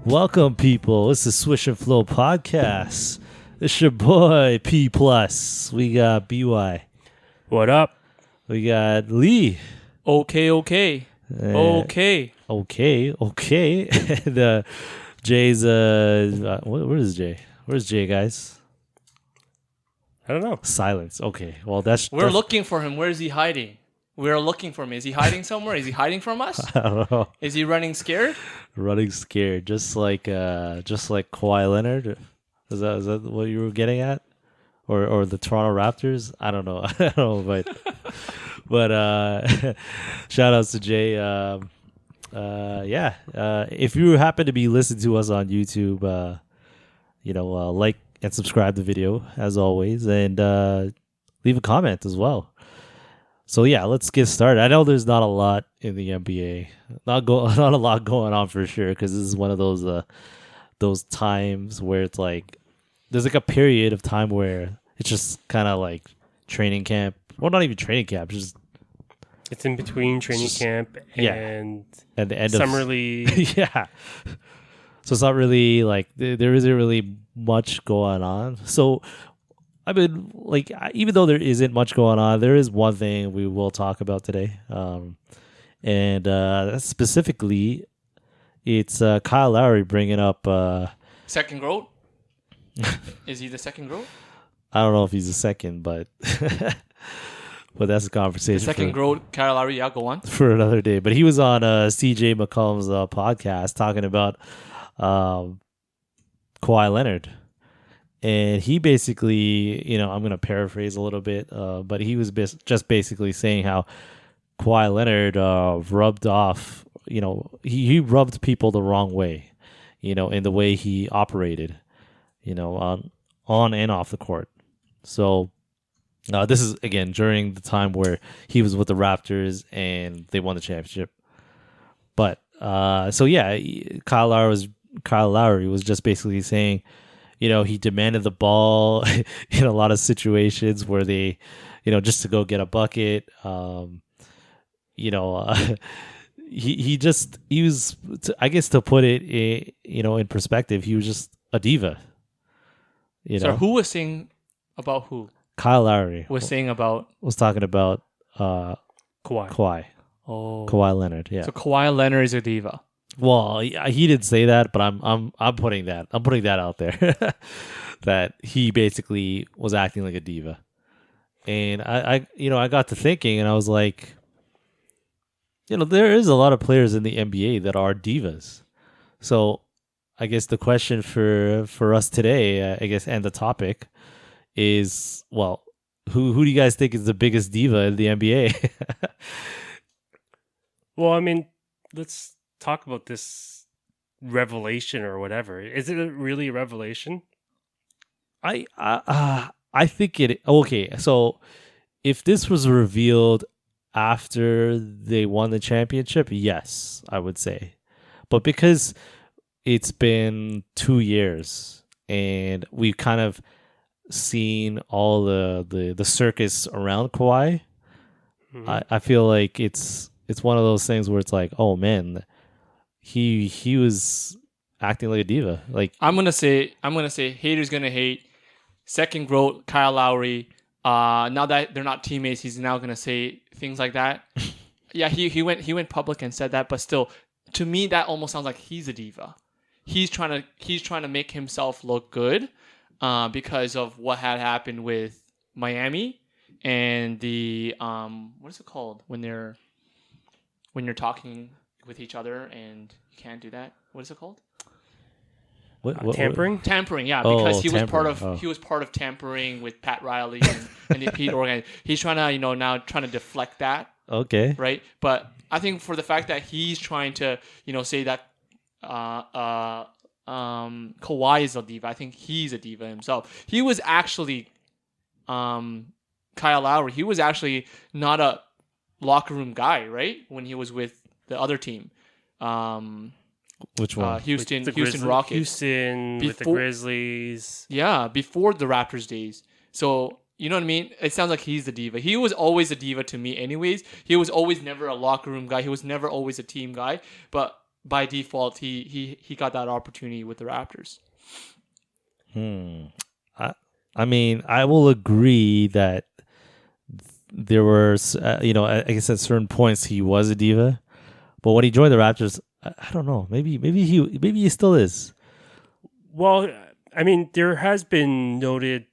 Welcome, people. This is Swish and Flow Podcast. It's your boy P Plus. We got BY. What up? We got Lee. Okay. Okay. And Jay's where is Jay? Where's Jay, guys? I don't know. Silence. Okay. Well, we're looking for him. Where is he hiding? We're looking for him. Is he hiding somewhere? Is he hiding from us? I don't know. Is he running scared? Running scared, just like Kawhi Leonard. Is that what you were getting at? Or the Toronto Raptors? I don't know. I don't know, but shout outs to Jay. If you happen to be listening to us on YouTube, like and subscribe to the video as always, and leave a comment as well. So yeah, let's get started. I know there's not a lot in the NBA, not a lot going on for sure, because this is one of those times where it's like there's like a period of time where it's just kind of like training camp. Well, not even training camp, just it's in between training camp and at the end summer of league. Yeah. So it's not really like there isn't really much going on. So I mean, like, even though there isn't much going on, there is one thing we will talk about today. Specifically, it's Kyle Lowry bringing up... second GOAT? Is he the second GOAT? I don't know if he's the second, but but that's a conversation. The second GOAT, Kyle Lowry, yeah, go on. For another day. But he was on CJ McCollum's podcast talking about Kawhi Leonard. And he basically, I'm going to paraphrase a little bit, but he was just basically saying how Kawhi Leonard rubbed off, he rubbed people the wrong way, in the way he operated, on and off the court. So this is, again, during the time where he was with the Raptors and they won the championship. But, Kyle Lowry was just basically saying, he demanded the ball in a lot of situations where they, just to go get a bucket. He was, I guess, to put it, in perspective, he was just a diva. So who was saying about who? Kyle Lowry was saying about? Was talking about Kawhi. Oh, Kawhi Leonard. Yeah. So Kawhi Leonard is a diva. Well, he didn't say that, but I'm putting that out there that he basically was acting like a diva. And I got to thinking, and I was like, there is a lot of players in the NBA that are divas. So I guess the question for us today, and the topic is, well, who do you guys think is the biggest diva in the NBA? Well, I mean, let's talk about this revelation or whatever. Is it really a revelation? I think it. Okay, so if this was revealed after they won the championship, yes, I would say. But because it's been 2 years and we've kind of seen all the circus around Kawhi, I feel like it's one of those things where it's like, oh man, he was acting like a diva. Like, I'm gonna say haters gonna hate. Second GOAT, Kyle Lowry. Now that they're not teammates, he's now gonna say things like that. Yeah, he went public and said that, but still, to me, that almost sounds like he's a diva. He's trying to make himself look good, because of what had happened with Miami and the what is it called when you're talking with each other and you can't do that? What is it called? What, tampering? Tampering, yeah, because he tampering. was part of tampering with Pat Riley and the Heat organization. He's trying to now trying to deflect that. Okay. Right, but I think for the fact that he's trying to say that Kawhi is a diva, I think he's a diva himself. He was actually Kyle Lowry. He was actually not a locker room guy, right? When he was with the other team. Which one? Houston Rockets. Houston with the Grizzlies. Yeah, before the Raptors days. So, you know what I mean? It sounds like he's the diva. He was always a diva to me anyways. He was always never a locker room guy. He was never always a team guy. But by default, he got that opportunity with the Raptors. I mean, I will agree that there were, I guess at certain points he was a diva, but when he joined the Raptors, I don't know. Maybe he still is. Well, I mean, there has been noted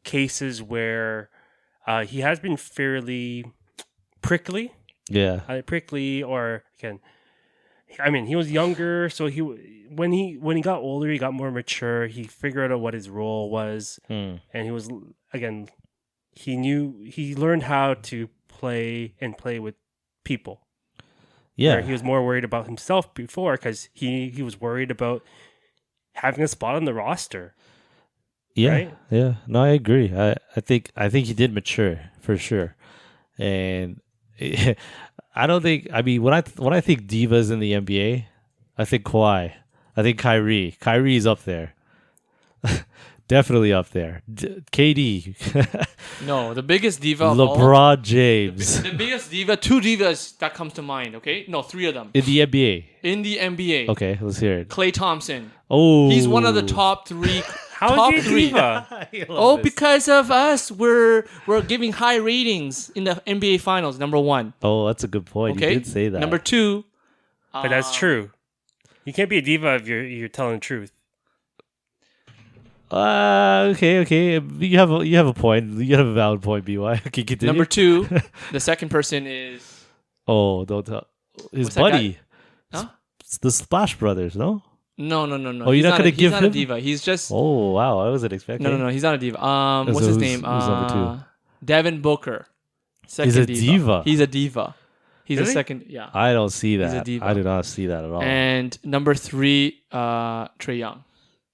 cases where he has been fairly prickly. Yeah. Prickly, or again, I mean, he was younger, so when he got older, he got more mature. He figured out what his role was, and he was, again, he learned how to play with people. Yeah, where he was more worried about himself before, because he was worried about having a spot on the roster. Yeah, right? Yeah. No, I agree. I think he did mature for sure, and I don't think. I mean, when I think divas in the NBA, I think Kawhi. I think Kyrie. Kyrie's up there. Definitely up there. KD. No, the biggest diva of all. LeBron James. The biggest diva, two divas that comes to mind, okay? No, three of them. In the NBA. In the NBA. Okay, let's hear it. Klay Thompson. Oh. He's one of the top three. How is he a diva? Oh, because of us, we're giving high ratings in the NBA Finals, number one. Oh, that's a good point. Okay? You did say that. Number two. But that's true. You can't be a diva if you're telling the truth. Okay. You have a point. You have a valid point, BY. Okay, continue. Number two, the second person is... Oh, don't tell. His What's that buddy. Huh? It's the Splash Brothers, no? No. Oh, you're not going to give him? He's not a diva. He's just... Oh, wow. I wasn't expecting. No. He's not a diva. What's his name? Who's number two? Devin Booker. He's a diva. He's a diva. He's Really? a second... Yeah. I don't see that. He's a diva. I do not see that at all. And number three, Trae Young.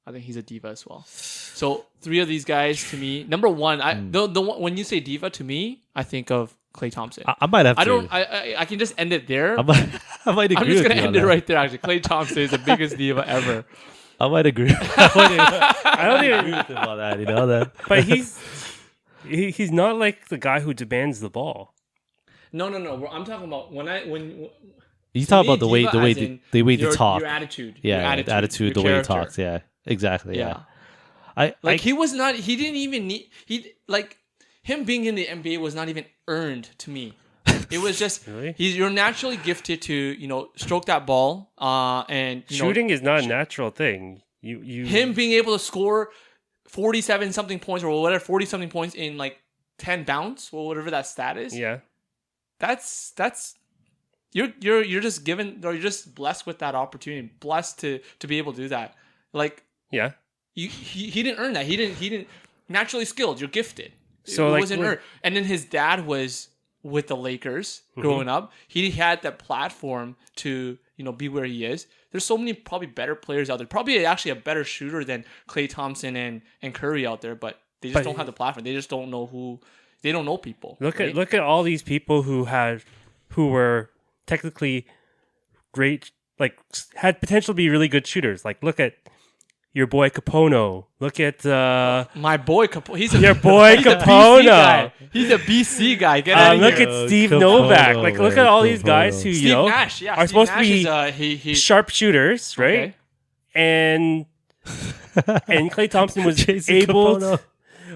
I think he's a diva as well. So three of these guys to me. Number one, when you say diva to me, I think of Klay Thompson. I might have to. I can just end it there. I might agree. I'm just with gonna you end on it that. right there. Actually, Klay Thompson is the biggest diva ever. I might agree. I don't even agree with him on that. You know that. But he's not like the guy who demands the ball. No. I'm talking about when You talk about the way diva as in they your talk. your attitude. Yeah, your attitude, the your way he character. talks. Yeah, exactly. Yeah. He was not. He didn't even need. Him being in the NBA was not even earned to me. It was just Really? you're naturally gifted to stroke that ball. And Shooting is not a natural thing. You him being able to score 47 something points or whatever 40 something points in like 10 bounce or whatever that stat is. Yeah. That's you're just given, or you're just blessed with that opportunity, blessed to be able to do that. Like Yeah. he didn't earn that. He didn't naturally skilled. You're gifted. So, it like, wasn't earned. And then his dad was with the Lakers growing up. He had that platform to be where he is. There's so many probably better players out there. Probably actually a better shooter than Klay Thompson and Curry out there, but they just don't have the platform. They just don't know who. They don't know people. Look right? at all these people who were technically great, like had potential to be really good shooters. Like look at your boy Capono. Look at my boy Capono. He's your boy he's a BC Capono. guy. He's a BC guy. Get out of Look here. at Steve Capono, Novak. Like look man, at all these Capono. guys who Steve Nash. Yeah, are Steve supposed Nash to be is, sharp shooters, right? Okay. And Klay Thompson was Jason able Capono.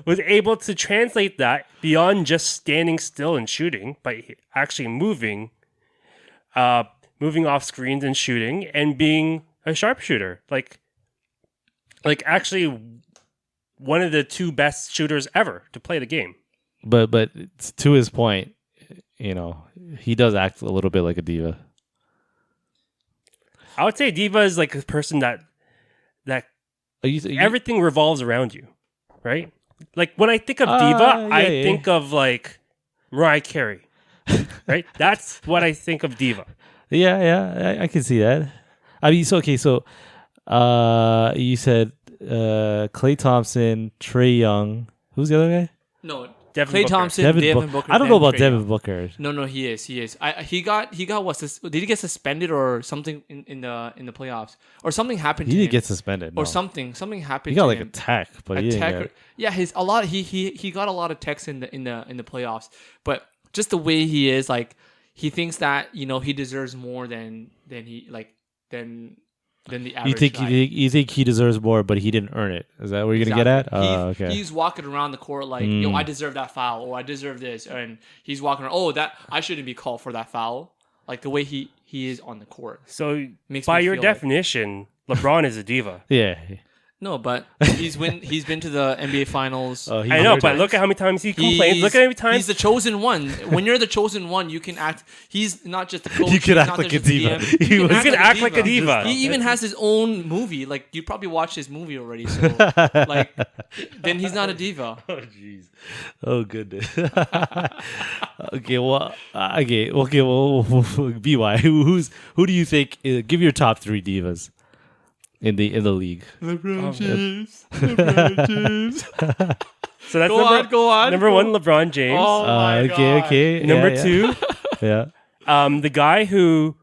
was able to translate that beyond just standing still and shooting, by actually moving off screens and shooting and being a sharpshooter. Like actually one of the two best shooters ever to play the game. But to his point, he does act a little bit like a diva. I would say diva is like a person that You- everything revolves around you, right? Like when I think of diva, I yeah. think of like Mariah Carey, right? That's what I think of diva. Yeah, I can see that. I mean, so you said Klay Thompson, Trae Young. Who's the other guy? No, Devin Klay Booker. Thompson, Devin Booker. I don't know then about Trae Devin Young. Booker. No, he is. He got what's this? Did he get suspended or something in the playoffs, or something happened He to didn't him? get suspended. Or no. something happened. He got to like him. a tech, but he didn't get. Yeah, he got a lot of techs in the playoffs, but just the way he is, like he thinks that he deserves more than he like than the average You think guy. you think he deserves more, but he didn't earn it? Is that what you're gonna get at? Okay. He's walking around the court like, yo, I deserve that foul, or I deserve this, and he's walking around. Oh, that I shouldn't be called for that foul. Like the way he is on the court. So Makes by me your feel definition, LeBron is a diva. Yeah. No, but he's been to the NBA Finals. Oh, I know, but look at how many times he complains. Look at how many times he's the chosen one. When you're the chosen one, you can act. He's not just the coach. You can he's act not like a just the diva. GM. He was- He's gonna act like a diva. He even has his own movie. Like you probably watched his movie already. So like, then he's not a diva. Oh jeez. Oh goodness. Okay. Well. Okay. Well. By who do you think? Give your top 3 divas in the league. LeBron James. So that's Go on. number 1, LeBron James. Oh my Okay. God. Okay. Number yeah, 2, Yeah. the guy who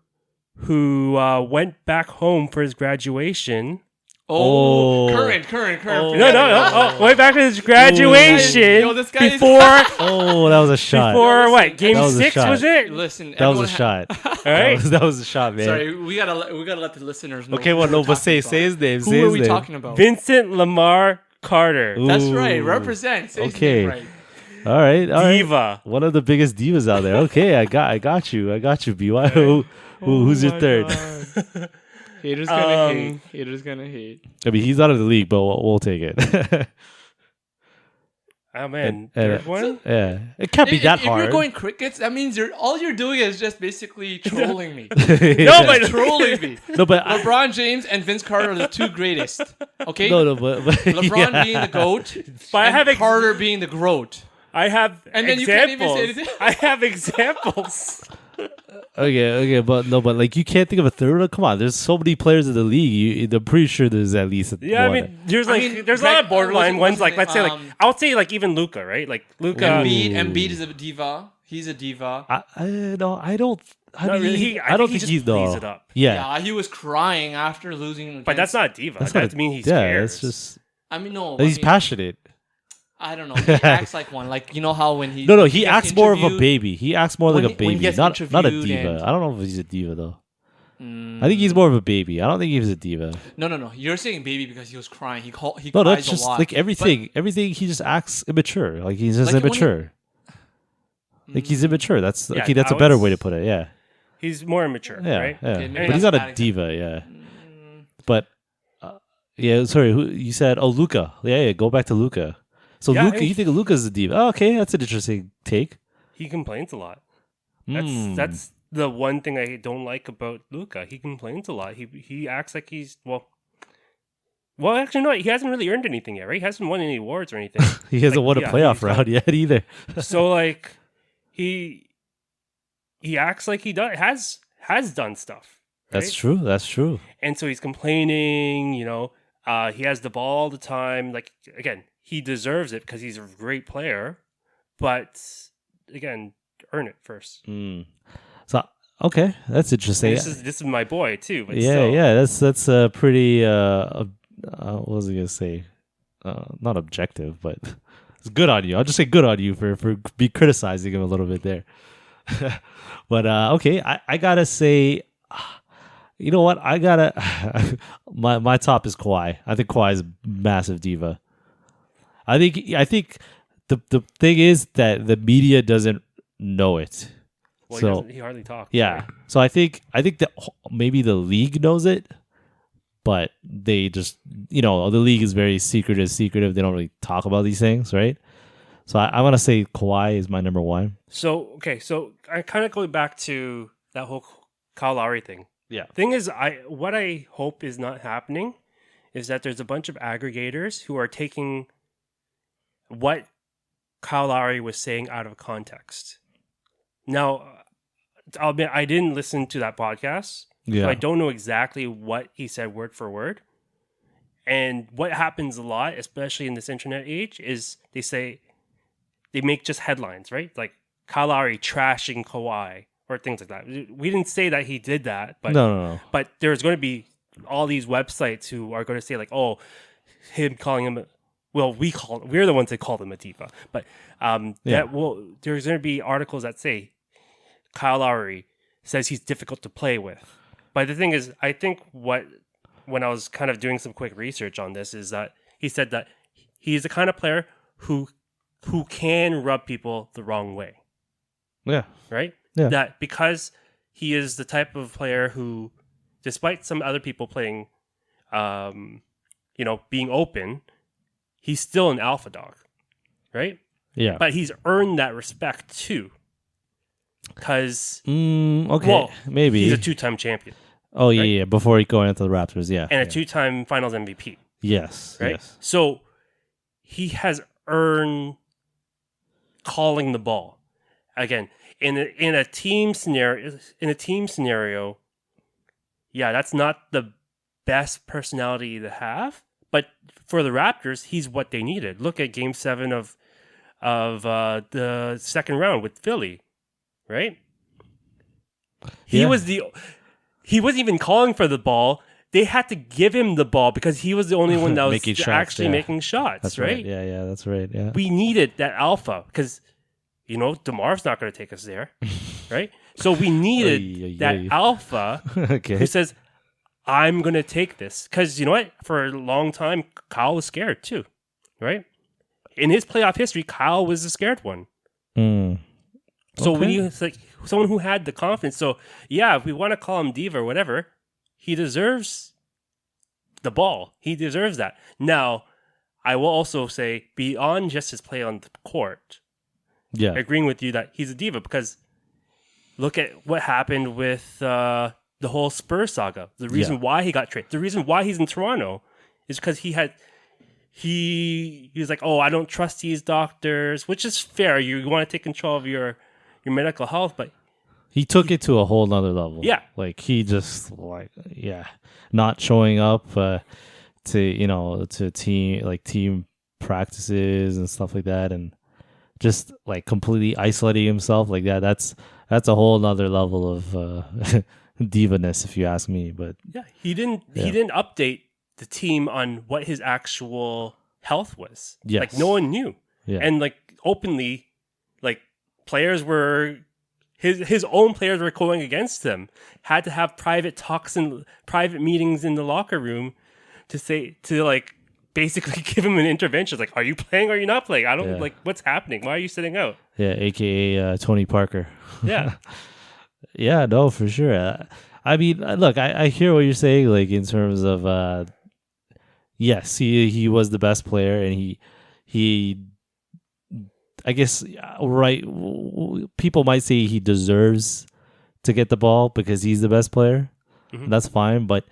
went back home for his graduation. Oh, Oh. current. No. Oh, went back to his graduation Yo, this guy is- before Oh, that was a shot. before what? Game That was a 6 shot. was it? Listen, That was a everyone shot. All right. That was a shot, man. Sorry, we gotta let the listeners know. Okay. who Well, no, we're but talking say his name. Who say are his we name. talking about? Vincent Lamar Carter. That's right. Ooh. Represent. Say his Okay. name right. All right. Diva. One of the biggest divas out there. Okay, I got you. BY. Who's your third? Haters gonna hate. Haters gonna hate. I mean, he's out of the league, but we'll take it. Oh man, And- third one. Yeah, it can't be that if hard. you're going crickets, that means all you're doing is just basically trolling me. No, but Trolling me. no, but LeBron James and Vince Carter are the 2 greatest. Okay. no, but LeBron yeah. being the goat, But I and have Carter being the groat. I have And then you can't even examples. say anything. I have examples. Okay, but like you can't think of a third one. Come on, there's so many players in the league. I'm pretty sure there's at least Yeah, one. I mean, there's I mean, there's a lot of Greg- borderline what's ones. his Like name? let's say I would say like even Luca, right? Like Luca. Embiid is a diva. He's a diva. No, I don't. I Not mean, really. I don't think think he he's just plays no. it up. Yeah, Yeah, he was crying after losing. But that's against- not diva. that's That not doesn't mean he's yeah. scared. It's just I mean, no. he's passionate. I don't know. He acts like one. Like you know how when he No, when he gets acts more of a interviewed- baby. He acts more like a when he baby, gets not a interviewed diva. and- I don't know if he's a diva though. Mm, I think he's more of a baby. I don't think he's a diva. No. You're saying baby because he was crying. He No, cries that's a just lot. like everything. Everything he just acts immature. Like he's just Like, when immature. Like he's immature. That's Yeah, okay. That's a I better was- way to put it. Yeah, He's more immature, yeah, right? yeah. Okay, maybe But he's that's not a bad diva. Yeah, Mm, but yeah. Sorry, who you said? Oh, Luca. Yeah. Go back to Luca. So Yeah, Luca, you think Luca's a diva? Oh, okay, that's an interesting take. He complains a lot. Hmm. That's the one thing I don't like about Luca. He complains a lot. He acts like he's well, actually, no. He hasn't really earned anything yet, right? He hasn't won any awards or anything. He hasn't won a yeah, playoff he's got- round yet either. So like, he acts like he has done stuff. Right? That's true. That's true. And so he's complaining. He has the ball all the time. Like again, he deserves it because he's a great player. But again, earn it first. Mm. So okay, that's interesting. This is my boy too. But yeah, still. yeah. That's a pretty. What was I gonna say? Not objective, but it's good on you. I'll just say good on you for be criticizing him a little bit there. But okay, I gotta say, you know what? I gotta my top is Kawhi. I think Kawhi is a massive diva. I think the thing is that the media doesn't know it. Well, he hardly talks. Yeah. right? So I think that maybe the league knows it, but they just the league is very secretive. They don't really talk about these things, right? So I want to say Kawhi is my number one. So okay, so I kind of going back to that whole Kyle Lowry thing. Yeah. Thing is, what I hope is not happening is that there's a bunch of aggregators who are taking what Kyle Lowry was saying out of context. Now, I'll admit I didn't listen to that podcast, so I don't know exactly what he said word for word. And what happens a lot, especially in this internet age, is they make just headlines, right? Like Kyle Lowry trashing Kawhi or things like that. We didn't say that he did that, but No. but there's going to be all these websites who are going to say like, oh, him calling him. Well, we're the ones that called him a diva, but Yeah. there's going to be articles that say Kyle Lowry says he's difficult to play with. But the thing is, I think when I was kind of doing some quick research on this, is that he said that he's the kind of player who can rub people the wrong way. Yeah. Right? Yeah. That because he is the type of player who, despite some other people playing, being open, he's still an alpha dog. Right? Yeah. But he's earned that respect too. Because maybe he's a 2-time champion. Oh yeah, right? yeah. Before he going into the Raptors, yeah, and a 2-time Finals MVP. Yes, right. Yes. So he has earned calling the ball again in a team scenario. In a team scenario, yeah, that's not the best personality to have. But for the Raptors, he's what they needed. Look at Game 7 of the second round with Philly. Right? He wasn't even calling for the ball. They had to give him the ball because he was the only one that was making shots. That's right? Yeah, that's right. Yeah. We needed that alpha because, DeMar's not going to take us there. Right? So we needed that alpha who says, I'm going to take this. Because you know what? For a long time, Kyle was scared too. Right? In his playoff history, Kyle was the scared one. So when it's like someone who had the confidence. So yeah, if we want to call him Diva or whatever, he deserves the ball. He deserves that. Now, I will also say beyond just his play on the court, agreeing with you that he's a diva because look at what happened with the whole Spurs saga. The reason why he got traded, the reason why he's in Toronto is because he was like, oh, I don't trust these doctors, which is fair. You want to take control of your medical health, but he took it to a whole nother level. Yeah. Like he just not showing up to team practices and stuff like that, and just like completely isolating himself like that. That's a whole nother level of divaness, if you ask me. But he didn't update the team on what his actual health was. Yes. Like no one knew. Yeah. And like openly, like players were his own players were going against him. Had to have private talks and private meetings in the locker room to basically give him an intervention. Like, are you playing or are you not playing? I don't like what's happening. Why are you sitting out? Yeah, aka Tony Parker. Yeah. Yeah, no, for sure. I mean, look, I hear what you're saying, like in terms of yes, he was the best player, and he I guess right. People might say he deserves to get the ball because he's the best player. Mm-hmm. That's fine, but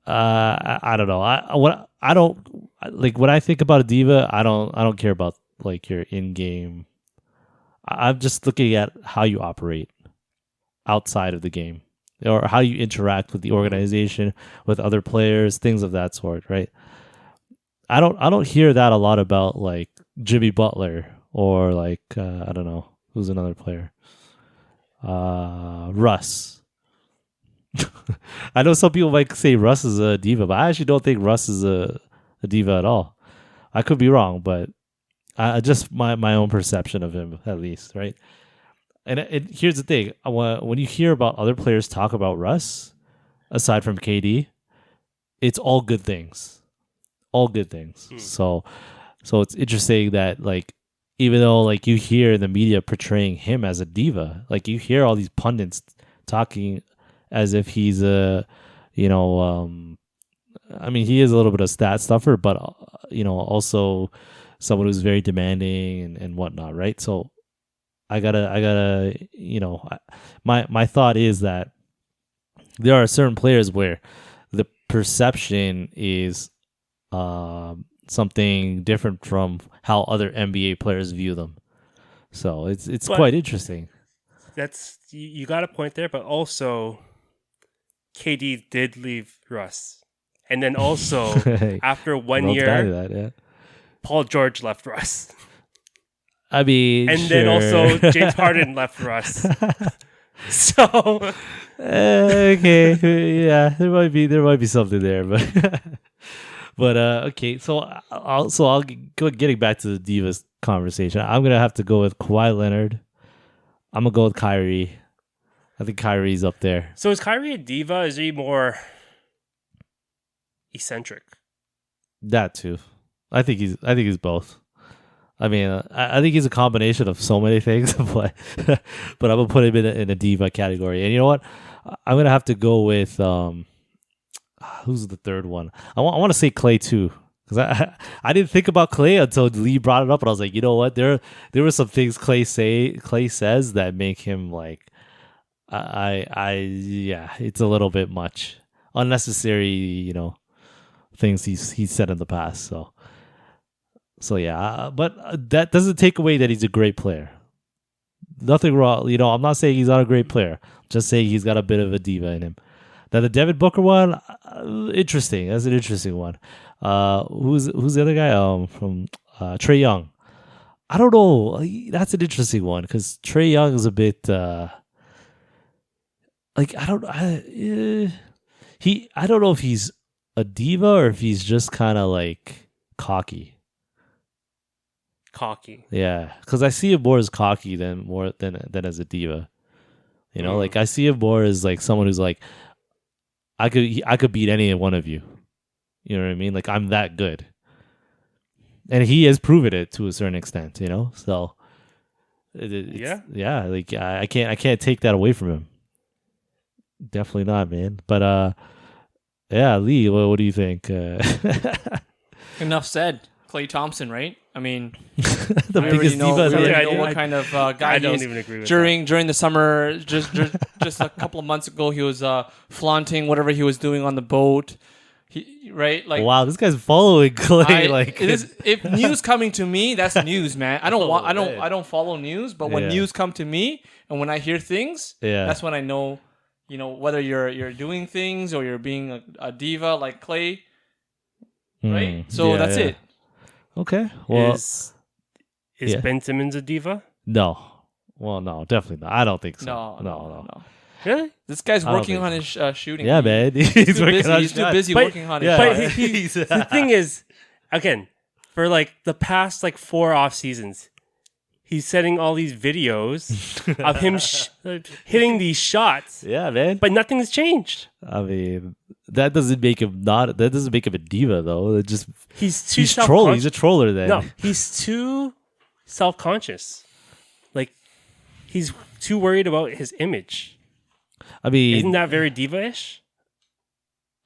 I don't know. When I think about a diva, I don't care about like your in-game. I'm just looking at how you operate outside of the game, or how you interact with the organization, with other players, things of that sort, right? I don't hear that a lot about like Jimmy Butler or like I don't know who's another player. Russ. I know some people might say Russ is a diva, but I actually don't think Russ is a diva at all. I could be wrong, but I just my own perception of him, at least, right? And here's the thing: when you hear about other players talk about Russ, aside from KD, it's all good things. All good things. So it's interesting that like even though like you hear the media portraying him as a diva, like you hear all these pundits talking as if he's a I mean he is a little bit of stat stuffer, but also someone who's very demanding and whatnot, right? So I gotta my thought is that there are certain players where the perception is something different from how other NBA players view them. So it's quite interesting. That's you got a point there, but also KD did leave Russ, and then also after 1 year, that, Paul George left Russ. I mean, and then also James Harden left Russ. So okay, yeah, there might be something there, but. But okay, so I'll go getting back to the Divas conversation. I'm gonna have to go with Kawhi Leonard, I'm gonna go with Kyrie. I think Kyrie's up there. So is Kyrie a diva? Is he more eccentric? That too. I think he's both. I mean, I think he's a combination of so many things, but I'm gonna put him in a diva category. And you know what? I'm gonna have to go with who's the third one? I want to say Klay too, because I didn't think about Klay until Lee brought it up, and I was like, you know what? There were some things Klay says that make him like, yeah, it's a little bit much, unnecessary, you know, things he's said in the past. So yeah, but that doesn't take away that he's a great player. Nothing wrong, you know. I'm not saying he's not a great player. Just saying he's got a bit of a diva in him. Now the Devin Booker one, interesting. That's an interesting one. Who's the other guy? From Trae Young. I don't know. That's an interesting one because Trae Young is a bit like I don't know if he's a diva or if he's just kind of like cocky. Cocky. Yeah, because I see him more as cocky than as a diva. You know, like I see him more as like someone who's like, I could beat any one of you. You know what I mean? Like I'm that good, and he has proven it to a certain extent. You know, so yeah. Like I can't take that away from him. Definitely not, man. But yeah, Lee, what do you think? Enough said. Klay Thompson, right? I mean, the biggest diva. We already know what kind of guy I he don't is. even agree with During the summer, just a couple of months ago, he was flaunting whatever he was doing on the boat. Right? Like, wow, this guy's following Klay. If news coming to me, that's news, man. I don't follow news, but when news come to me and when I hear things, that's when I know, you know, whether you're doing things or you're being a diva like Klay, right? So that's it. Okay. Well, is Ben Simmons a diva? No. Well, no, definitely not. I don't think so. No. Really? This guy's working on his shooting. Yeah, man. He's too busy working on his shot. But the thing is, again, for like the past like 4 off seasons, he's setting all these videos of him hitting these shots. Yeah, man. But nothing's changed. I mean, that doesn't make him a diva though. It just he's trolling. He's a troller then. No, he's too self-conscious. Like he's too worried about his image. I mean, isn't that very diva-ish?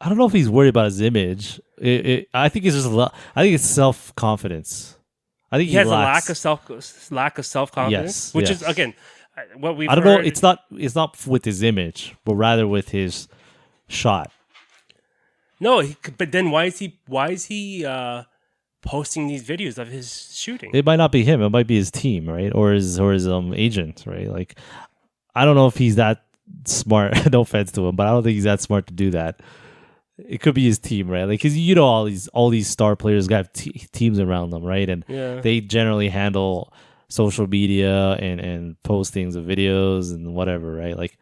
I don't know if he's worried about his image. I think it's just I think it's self-confidence. I think he has a lack of self-confidence, yes, which is again what we've. I don't know. It's not with his image, but rather with his shot. No, but then why is he posting these videos of his shooting? It might not be him. It might be his team, right, or his agent, right? Like, I don't know if he's that smart. No offense to him, but I don't think he's that smart to do that. It could be his team, right? Like, because you know all these star players have teams around them, right? And they generally handle social media and postings of videos and whatever, right? Like,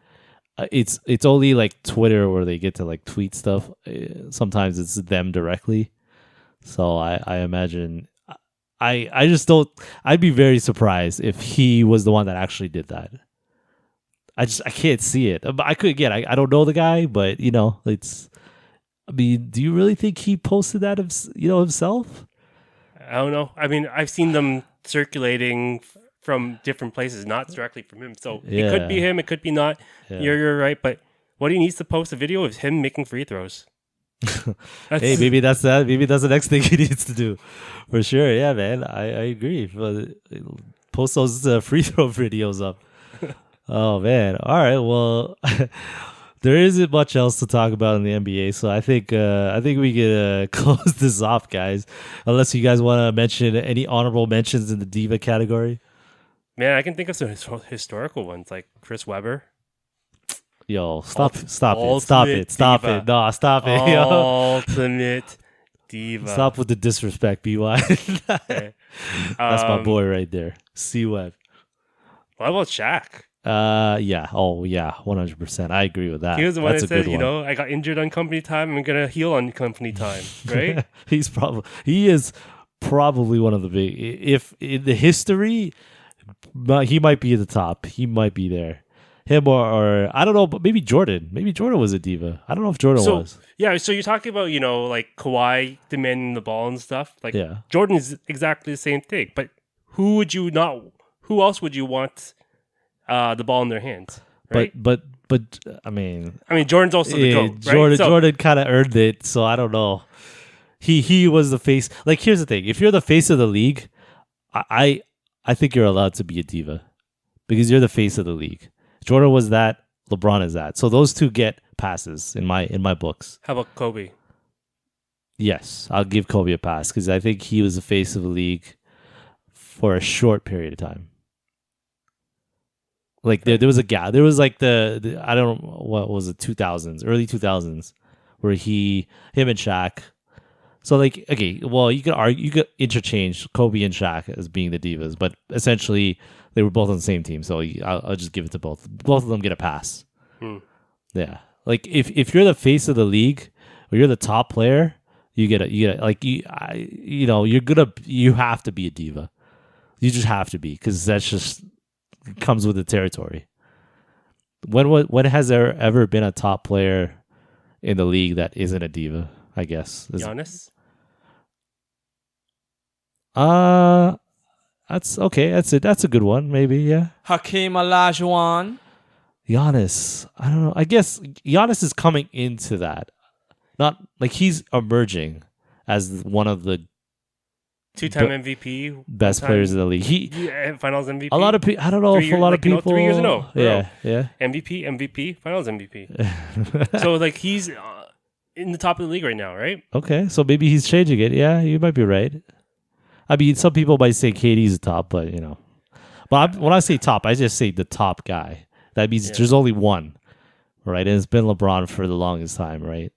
it's only like Twitter where they get to like tweet stuff. Sometimes it's them directly. So I imagine I just don't. I'd be very surprised if he was the one that actually did that. I can't see it. I could I don't know the guy, but you know it's. I mean, do you really think he posted that himself? I don't know. I mean, I've seen them circulating from different places, not directly from him. So it could be him, it could be not. Yeah. You're right, but what he needs to post a video is him making free throws. Hey, maybe that's that. Maybe that's the next thing he needs to do, for sure. Yeah, man, I agree. Post those free throw videos up. Oh man! All right, well. There isn't much else to talk about in the NBA, so I think we could close this off, guys. Unless you guys want to mention any honorable mentions in the diva category. Man, I can think of some historical ones like Chris Webber. Yo, stop it! No, stop it! Ultimate diva. Stop with the disrespect, BY. That's my boy right there, C-Web. What about Shaq? Yeah. Oh, yeah. 100%. I agree with that. He was the one that said, I got injured on company time. I'm gonna heal on company time, right? He is probably one of the big. If in the history, but he might be at the top. He might be there. Him or I don't know, but maybe Jordan. Maybe Jordan was a diva. I don't know if Jordan was. Yeah, so you're talking about, like Kawhi demanding the ball and stuff. Like Yeah. Jordan is exactly the same thing. But who else would you want the ball in their hands? Right? But I mean, Jordan's also the GOAT, right? Jordan kind of earned it, so I don't know. He was the face. Like, here's the thing: if you're the face of the league, I think you're allowed to be a diva because you're the face of the league. Jordan was that. LeBron is that. So those two get passes in my books. How about Kobe? Yes, I'll give Kobe a pass because I think he was the face of the league for a short period of time. Like there was a gap. There was like the I don't know what was it, 2000s, early 2000s, where him and Shaq. So like, okay, well, you could interchange Kobe and Shaq as being the divas, but essentially they were both on the same team. So I'll just give it to both. Both of them get a pass. Yeah, like if you're the face of the league or you're the top player, you have to be a diva. You just have to be because that's just comes with the territory. When has there ever been a top player in the league that isn't a diva? I guess Giannis. That's okay. That's it. That's a good one. Maybe, yeah. Hakeem Olajuwon. Giannis. I don't know. I guess Giannis is coming into that. Not like he's emerging as one of the Two-time MVP, best players in the league. Finals MVP. A lot of people. I don't know if a lot of people. 3 years in a row. Yeah. MVP, Finals MVP. So like he's in the top of the league right now, right? Okay, so maybe he's changing it. Yeah, you might be right. I mean, some people might say KD's the top, but But when I say top, I just say the top guy. That means there's only one, right? And it's been LeBron for the longest time, right?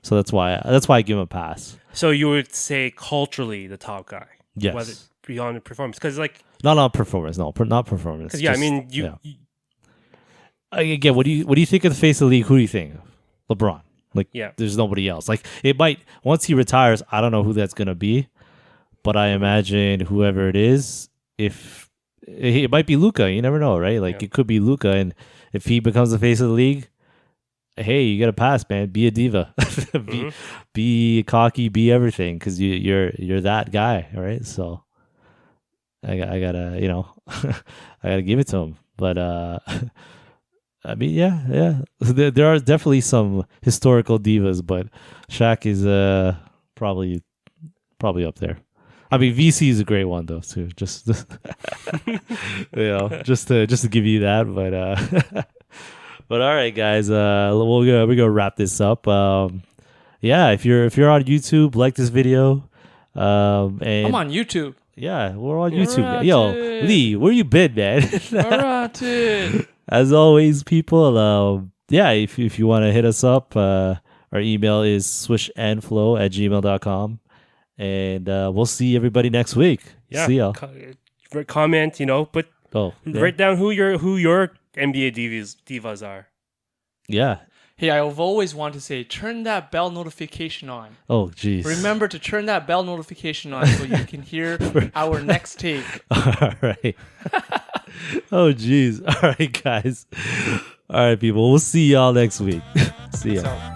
So that's why I give him a pass. So you would say culturally the top guy, yes, whether beyond performance, because like not on performance, no, not performance. Because again, what do you think of the face of the league? Who do you think of? LeBron. Like, there's nobody else. Like, it might once he retires, I don't know who that's gonna be, but I imagine whoever it is, if it might be Luka, you never know, right? Like it could be Luka, and if he becomes the face of the league. Hey, you got to pass, man. Be a diva, be cocky, be everything, because you're that guy, all right? So I gotta I gotta give it to him. But I mean, yeah, there are definitely some historical divas, but Shaq is probably up there. I mean, VC is a great one though too. Just just to give you that, but. But all right, guys, we're gonna wrap this up. If you're on YouTube, like this video. And I'm on YouTube. Yeah, we're on YouTube. Yo, Lee, where you been, man? Rotted. As always, people. If you want to hit us up, our email is swishandflow@gmail.com, and we'll see everybody next week. Yeah, see y'all. Comment, put write down who your NBA divas are. Yeah. Hey, I've always wanted to say, turn that bell notification on. Oh, jeez. Remember to turn that bell notification on so you can hear our next take. All right. Oh, jeez. All right, guys. All right, people. We'll see y'all next week. See ya.